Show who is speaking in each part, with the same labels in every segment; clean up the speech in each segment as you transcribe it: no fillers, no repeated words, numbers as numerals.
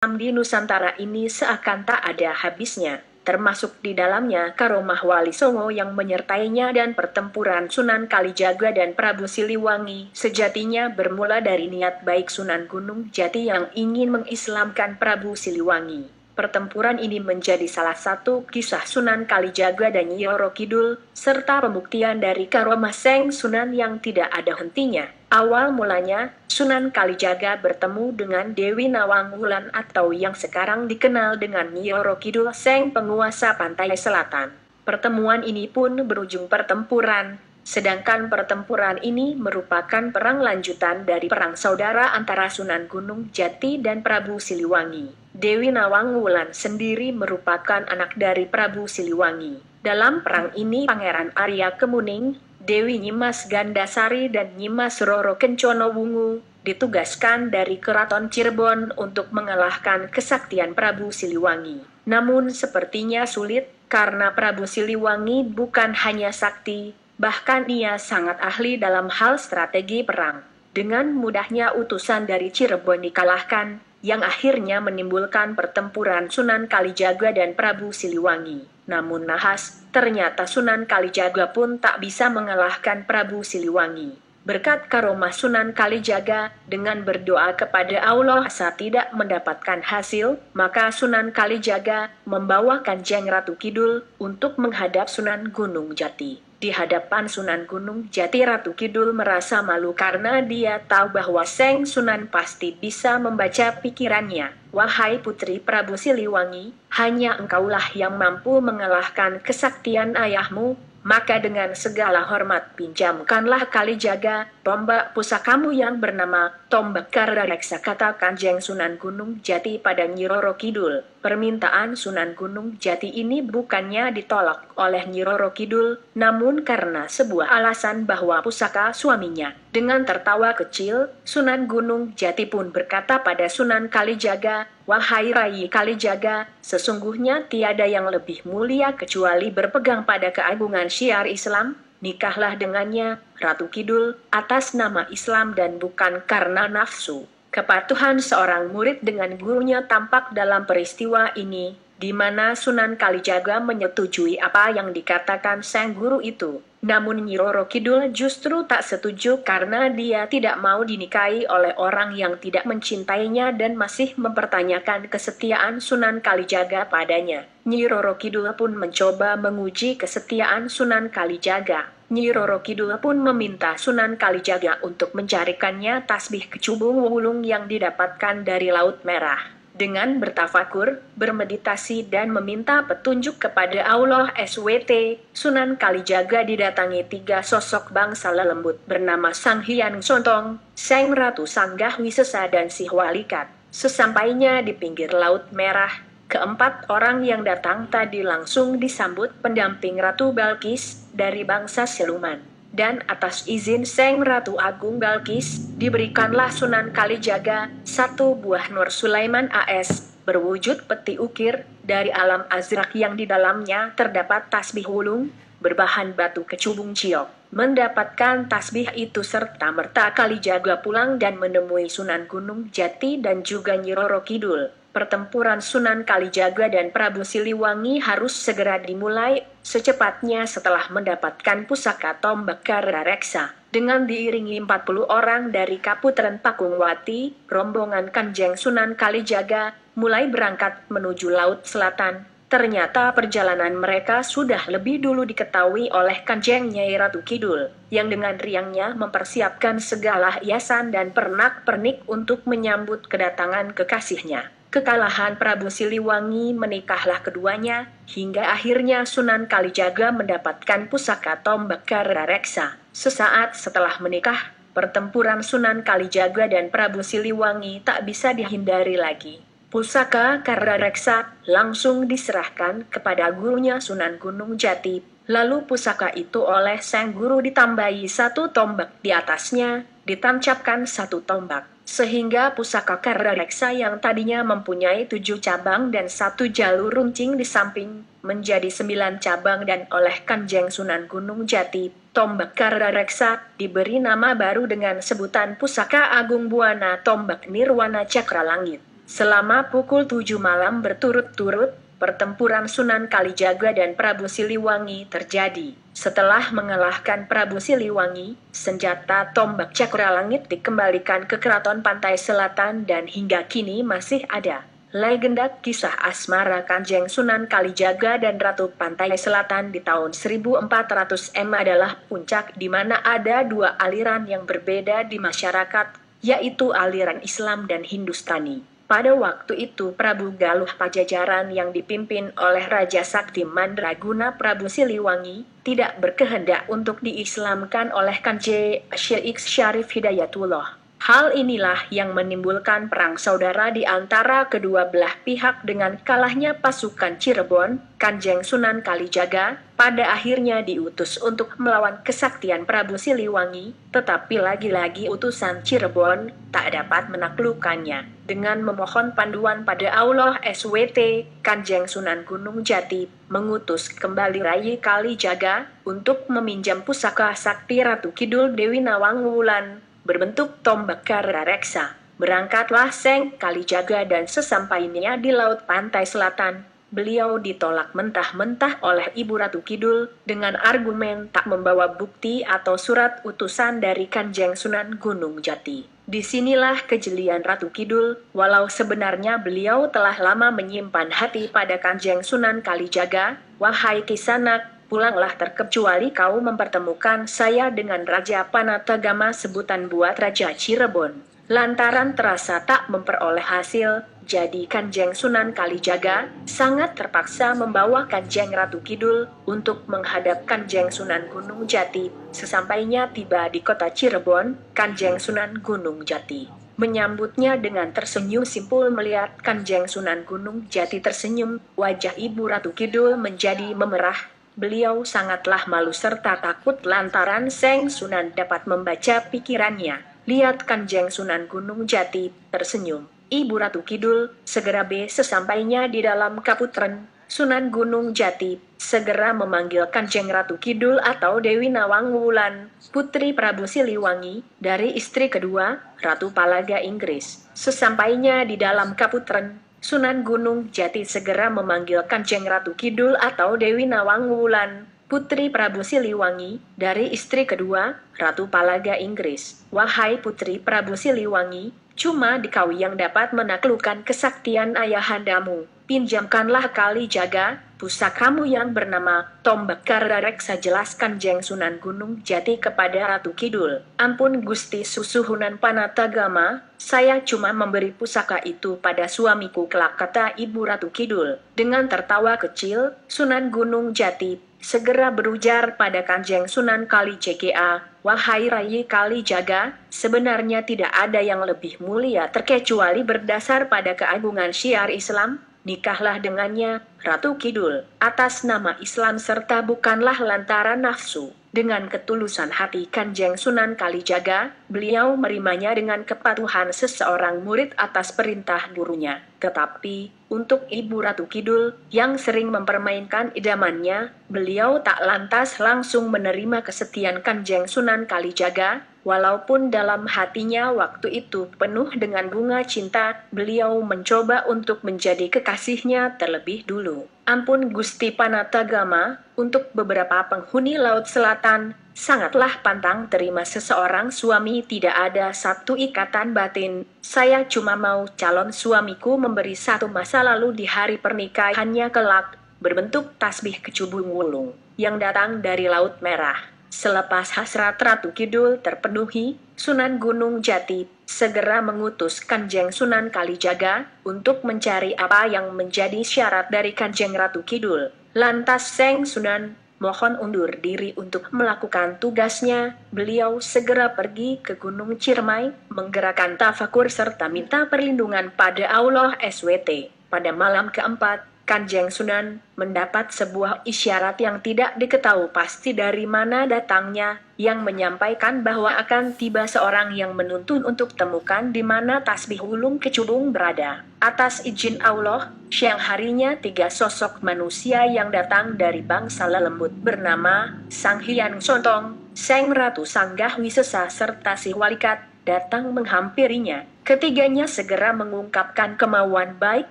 Speaker 1: di Nusantara ini seakan tak ada habisnya, termasuk di dalamnya karomah Wali Songo yang menyertainya dan pertempuran Sunan Kalijaga dan Prabu Siliwangi sejatinya bermula dari niat baik Sunan Gunung Jati yang ingin mengislamkan Prabu Siliwangi. Pertempuran ini menjadi salah satu kisah Sunan Kalijaga dan Nyi Roro Kidul, serta pembuktian dari karomah Seng Sunan yang tidak ada hentinya. Awal mulanya, Sunan Kalijaga bertemu dengan Dewi Nawang Wulan atau yang sekarang dikenal dengan Nyi Roro Kidul Seng penguasa pantai selatan. Pertemuan ini pun berujung pertempuran, sedangkan pertempuran ini merupakan perang lanjutan dari perang saudara antara Sunan Gunung Jati dan Prabu Siliwangi. Dewi Nawang Wulan sendiri merupakan anak dari Prabu Siliwangi. Dalam perang ini Pangeran Arya Kemuning, Dewi Nyimas Gandasari dan Nyimas Roro Kencono Wungu ditugaskan dari Keraton Cirebon untuk mengalahkan kesaktian Prabu Siliwangi. Namun sepertinya sulit, karena Prabu Siliwangi bukan hanya sakti, bahkan ia sangat ahli dalam hal strategi perang. Dengan mudahnya utusan dari Cirebon dikalahkan, yang akhirnya menimbulkan pertempuran Sunan Kalijaga dan Prabu Siliwangi. Namun nahas, ternyata Sunan Kalijaga pun tak bisa mengalahkan Prabu Siliwangi. Berkat karomah Sunan Kalijaga, dengan berdoa kepada Allah saat tidak mendapatkan hasil, maka Sunan Kalijaga membawa Kanjeng Ratu Kidul untuk menghadap Sunan Gunung Jati. Di hadapan Sunan Gunung Jati, Ratu Kidul merasa malu karena dia tahu bahwa Seng Sunan pasti bisa membaca pikirannya. Wahai putri Prabu Siliwangi, hanya engkaulah yang mampu mengalahkan kesaktian ayahmu, maka dengan segala hormat pinjamkanlah Kalijaga tombak pusakamu yang bernama Tombak Karareksa, kata Kanjeng Sunan Gunung Jati pada Nyi Roro Kidul. Permintaan Sunan Gunung Jati ini bukannya ditolak oleh Nyi Roro Kidul, namun karena sebuah alasan bahwa pusaka suaminya. Dengan tertawa kecil, Sunan Gunung Jati pun berkata pada Sunan Kalijaga, "Wahai Rai Kalijaga, sesungguhnya tiada yang lebih mulia kecuali berpegang pada keagungan syiar Islam. Nikahlah dengannya, Ratu Kidul, atas nama Islam dan bukan karena nafsu." Kepatuhan seorang murid dengan gurunya tampak dalam peristiwa ini, di mana Sunan Kalijaga menyetujui apa yang dikatakan sang guru itu. Namun Nyi Roro Kidul justru tak setuju karena dia tidak mau dinikahi oleh orang yang tidak mencintainya dan masih mempertanyakan kesetiaan Sunan Kalijaga padanya. Nyi Roro Kidul pun mencoba menguji kesetiaan Sunan Kalijaga. Nyi Roro Kidul pun meminta Sunan Kalijaga untuk mencarikannya tasbih kecubung wulung yang didapatkan dari Laut Merah. Dengan bertafakur, bermeditasi dan meminta petunjuk kepada Allah SWT, Sunan Kalijaga didatangi 3 sosok bangsa lelembut bernama Sang Hyang Sontong, Seng Ratu Sanggah Wisesa dan Si Walikat. Sesampainya di pinggir Laut Merah, keempat orang yang datang tadi langsung disambut pendamping Ratu Balkis dari bangsa siluman. Dan atas izin Seng Ratu Agung Balkis, diberikanlah Sunan Kalijaga 1 buah Nur Sulaiman AS, berwujud peti ukir, dari alam azrak yang di dalamnya terdapat tasbih wulung, berbahan batu kecubung ciok. Mendapatkan tasbih itu serta merta Kalijaga pulang dan menemui Sunan Gunung Jati dan juga Nyi Roro Kidul. Pertempuran Sunan Kalijaga dan Prabu Siliwangi harus segera dimulai secepatnya setelah mendapatkan pusaka Tombak Karareksa. Dengan diiringi 40 orang dari Kaputren Pakungwati, rombongan Kanjeng Sunan Kalijaga mulai berangkat menuju Laut Selatan. Ternyata perjalanan mereka sudah lebih dulu diketahui oleh Kanjeng Nyai Ratu Kidul, yang dengan riangnya mempersiapkan segala hiasan dan pernak-pernik untuk menyambut kedatangan kekasihnya. Kekalahan Prabu Siliwangi menikahlah keduanya, hingga akhirnya Sunan Kalijaga mendapatkan pusaka Tombak Karareksa. Sesaat setelah menikah, pertempuran Sunan Kalijaga dan Prabu Siliwangi tak bisa dihindari lagi. Pusaka Karareksa langsung diserahkan kepada gurunya Sunan Gunung Jati. Lalu pusaka itu oleh sang guru ditambahi 1 tombak di atasnya, ditancapkan 1 tombak. Sehingga pusaka Karareksa yang tadinya mempunyai 7 cabang dan 1 jalur runcing di samping, menjadi 9 cabang dan oleh Kanjeng Sunan Gunung Jati, Tombak Karareksa diberi nama baru dengan sebutan Pusaka Agung Buana Tombak Nirwana Cakra Langit. Selama pukul 7 malam berturut-turut, pertempuran Sunan Kalijaga dan Prabu Siliwangi terjadi. Setelah mengalahkan Prabu Siliwangi, senjata tombak cakra langit dikembalikan ke Keraton Pantai Selatan dan hingga kini masih ada. Legenda kisah asmara Kanjeng Sunan Kalijaga dan Ratu Pantai Selatan di tahun 1400 adalah puncak di mana ada dua aliran yang berbeda di masyarakat, yaitu aliran Islam dan Hindustani. Pada waktu itu Prabu Galuh Pajajaran yang dipimpin oleh Raja Sakti Mandraguna Prabu Siliwangi tidak berkehendak untuk diislamkan oleh Kanjeng Syekh Syarif Hidayatullah. Hal inilah yang menimbulkan perang saudara di antara kedua belah pihak dengan kalahnya pasukan Cirebon. Kanjeng Sunan Kalijaga pada akhirnya diutus untuk melawan kesaktian Prabu Siliwangi, tetapi lagi-lagi utusan Cirebon tak dapat menaklukkannya. Dengan memohon panduan pada Allah SWT, Kanjeng Sunan Gunung Jati mengutus kembali Rai Kalijaga untuk meminjam pusaka sakti Ratu Kidul Dewi Nawang Wulan berbentuk tombak kara reksa. Berangkatlah Seng Kalijaga dan sesampainya di Laut Pantai Selatan, beliau ditolak mentah-mentah oleh Ibu Ratu Kidul dengan argumen tak membawa bukti atau surat utusan dari Kanjeng Sunan Gunung Jati. Disinilah kejelian Ratu Kidul, walau sebenarnya beliau telah lama menyimpan hati pada Kanjeng Sunan Kalijaga. Wahai Kisanak, pulanglah terkecuali kau mempertemukan saya dengan Raja Panatagama sebutan buat Raja Cirebon. Lantaran terasa tak memperoleh hasil, jadi Kanjeng Sunan Kalijaga sangat terpaksa membawa Kanjeng Ratu Kidul untuk menghadap Kanjeng Sunan Gunung Jati. Sesampainya tiba di kota Cirebon, Kanjeng Sunan Gunung Jati menyambutnya dengan tersenyum simpul. Melihat Kanjeng Sunan Gunung Jati tersenyum, wajah Ibu Ratu Kidul menjadi memerah. Beliau sangatlah malu serta takut lantaran Seng Sunan dapat membaca pikirannya. Lihat Kanjeng Sunan Gunung Jati tersenyum. Ibu Ratu Kidul segera sesampainya di dalam kaputren, Sunan Gunung Jati segera memanggil Kanjeng Ratu Kidul atau Dewi Nawang Wulan, putri Prabu Siliwangi, dari istri kedua, Ratu Palaga Inggris. Sesampainya di dalam kaputren, Sunan Gunung Jati segera memanggil Kanjeng Ratu Kidul atau Dewi Nawang Wulan, putri Prabu Siliwangi, dari istri kedua, Ratu Palaga Inggris. Wahai putri Prabu Siliwangi, cuma dikau yang dapat menaklukkan kesaktian ayahandamu. Pinjamkanlah Kalijaga pusakamu yang bernama tombak kara reksa. Jelaskan Kanjeng Sunan Gunung Jati kepada Ratu Kidul. Ampun Gusti Susuhunan Panatagama, saya cuma memberi pusaka itu pada suamiku kelak, kata Ibu Ratu Kidul. Dengan tertawa kecil, Sunan Gunung Jati segera berujar pada Kanjeng Sunan Kalijaga, wahai Rai Kalijaga, sebenarnya tidak ada yang lebih mulia terkecuali berdasar pada keagungan syiar Islam. Nikahlah dengannya, Ratu Kidul, atas nama Islam serta bukanlah lantaran nafsu. Dengan ketulusan hati Kanjeng Sunan Kalijaga, beliau menerimanya dengan kepatuhan seseorang murid atas perintah gurunya. Tetapi, untuk Ibu Ratu Kidul, yang sering mempermainkan idamannya, beliau tak lantas langsung menerima kesetiaan Kanjeng Sunan Kalijaga. Walaupun dalam hatinya waktu itu penuh dengan bunga cinta, beliau mencoba untuk menjadi kekasihnya terlebih dulu. Ampun Gusti Panatagama, untuk beberapa penghuni Laut Selatan, sangatlah pantang terima seseorang suami tidak ada satu ikatan batin. Saya cuma mau calon suamiku memberi satu masa lalu di hari pernikahannya kelak, berbentuk tasbih kecubung wulung, yang datang dari Laut Merah. Selepas hasrat Ratu Kidul terpenuhi, Sunan Gunung Jati segera mengutus Kanjeng Sunan Kalijaga untuk mencari apa yang menjadi syarat dari Kanjeng Ratu Kidul. Lantas Seng Sunan mohon undur diri untuk melakukan tugasnya. Beliau segera pergi ke Gunung Ciremai, menggerakkan tafakur serta minta perlindungan pada Allah SWT. Pada malam keempat, Kanjeng Sunan mendapat sebuah isyarat yang tidak diketahui pasti dari mana datangnya, yang menyampaikan bahwa akan tiba seorang yang menuntun untuk temukan di mana tasbih wulung kecubung berada. Atas izin Allah, siang harinya 3 sosok manusia yang datang dari bangsa lelembut bernama Sang Hyang Sontong, Seng Ratu Sanggah Wisesa serta Si Walikat datang menghampirinya. Ketiganya segera mengungkapkan kemauan baik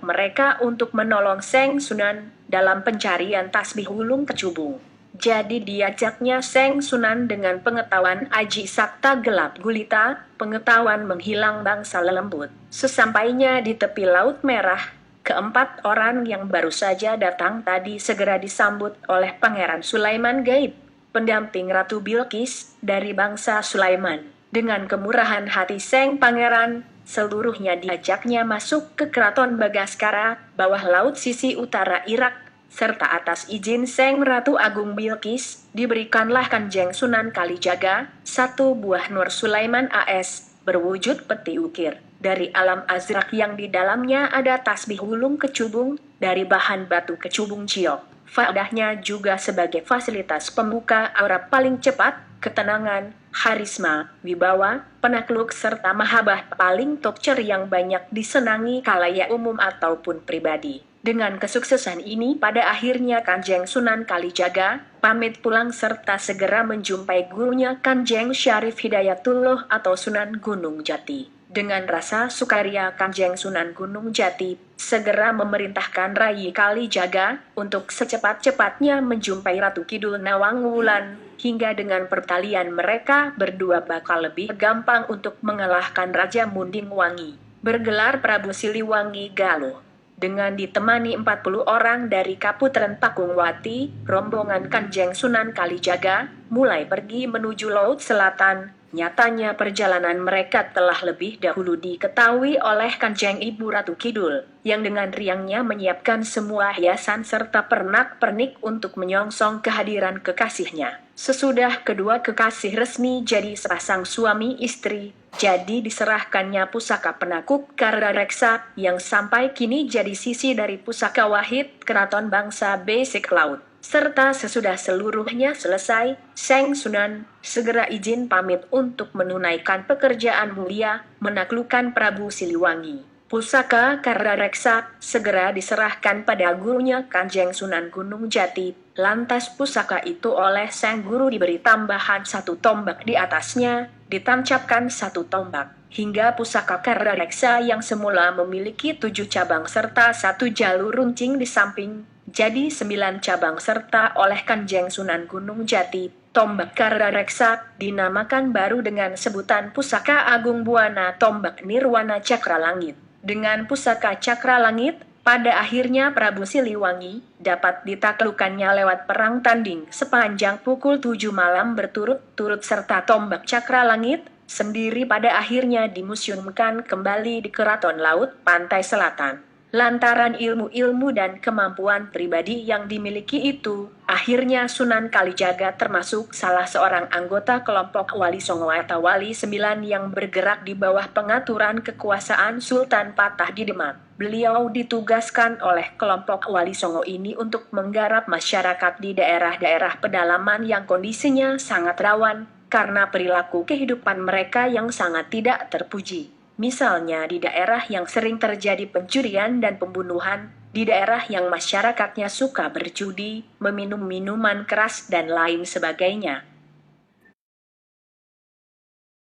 Speaker 1: mereka untuk menolong Seng Sunan dalam pencarian tasbih wulung kecubung. Jadi diajaknya Seng Sunan dengan pengetahuan aji sakta gelap gulita, pengetahuan menghilang bangsa lelembut. Sesampainya di tepi Laut Merah, keempat orang yang baru saja datang tadi segera disambut oleh Pangeran Sulaiman Gaib, pendamping Ratu Bilqis dari bangsa Sulaiman. Dengan kemurahan hati Seng Pangeran, seluruhnya diajaknya masuk ke keraton Bagaskara, bawah laut sisi utara Irak, serta atas izin Seng Ratu Agung Bilqis, diberikanlah Kanjeng Sunan Kalijaga, satu buah Nur Sulaiman AS, berwujud peti ukir, dari alam azrak yang di dalamnya ada tasbih wulung kecubung, dari bahan batu kecubung ciok. Faedahnya juga sebagai fasilitas pembuka aura paling cepat, ketenangan, harisma, wibawa, penakluk serta mahabbah paling tokcer yang banyak disenangi khalayak umum ataupun pribadi. Dengan kesuksesan ini pada akhirnya Kanjeng Sunan Kalijaga pamit pulang serta segera menjumpai gurunya Kanjeng Syarif Hidayatullah atau Sunan Gunung Jati. Dengan rasa sukaria Kanjeng Sunan Gunung Jati segera memerintahkan Rai Kalijaga untuk secepat-cepatnya menjumpai Ratu Kidul Nawang Wulan, hingga dengan pertalian mereka berdua bakal lebih gampang untuk mengalahkan Raja Munding Wangi, bergelar Prabu Siliwangi Galuh. Dengan ditemani 40 orang dari Kaputren Pakungwati, rombongan Kanjeng Sunan Kalijaga mulai pergi menuju Laut Selatan. Nyatanya perjalanan mereka telah lebih dahulu diketahui oleh Kanjeng Ibu Ratu Kidul, yang dengan riangnya menyiapkan semua hiasan serta pernak-pernik untuk menyongsong kehadiran kekasihnya. Sesudah kedua kekasih resmi jadi sepasang suami istri, jadi diserahkannya pusaka penakuk Karda Reksa yang sampai kini jadi sisi dari pusaka wahid Keraton Bangsa Besik Laut. Serta sesudah seluruhnya selesai, Seng Sunan segera izin pamit untuk menunaikan pekerjaan mulia, menaklukkan Prabu Siliwangi. Pusaka Karda Reksa segera diserahkan pada gurunya Kanjeng Sunan Gunung Jati. Lantas pusaka itu oleh sang guru diberi tambahan satu tombak di atasnya, ditancapkan satu tombak. Hingga pusaka Karda Reksa yang semula memiliki 7 cabang serta 1 jalur runcing di samping, jadi 9 cabang serta oleh Kanjeng Sunan Gunung Jati. Tombak Karda Reksa dinamakan baru dengan sebutan Pusaka Agung Buana Tombak Nirwana Cakra Langit. Dengan pusaka Cakra Langit, pada akhirnya Prabu Siliwangi dapat ditaklukkannya lewat perang tanding sepanjang pukul 7 malam berturut-turut serta tombak Cakra Langit sendiri pada akhirnya dimuseumkan kembali di Keraton Laut Pantai Selatan. Lantaran ilmu-ilmu dan kemampuan pribadi yang dimiliki itu, akhirnya Sunan Kalijaga termasuk salah seorang anggota kelompok Wali Songo atau Wali 9 yang bergerak di bawah pengaturan kekuasaan Sultan Patah di Demak. Beliau ditugaskan oleh kelompok Wali Songo ini untuk menggarap masyarakat di daerah-daerah pedalaman yang kondisinya sangat rawan, karena perilaku kehidupan mereka yang sangat tidak terpuji. Misalnya di daerah yang sering terjadi pencurian dan pembunuhan, di daerah yang masyarakatnya suka berjudi, meminum minuman keras dan lain sebagainya.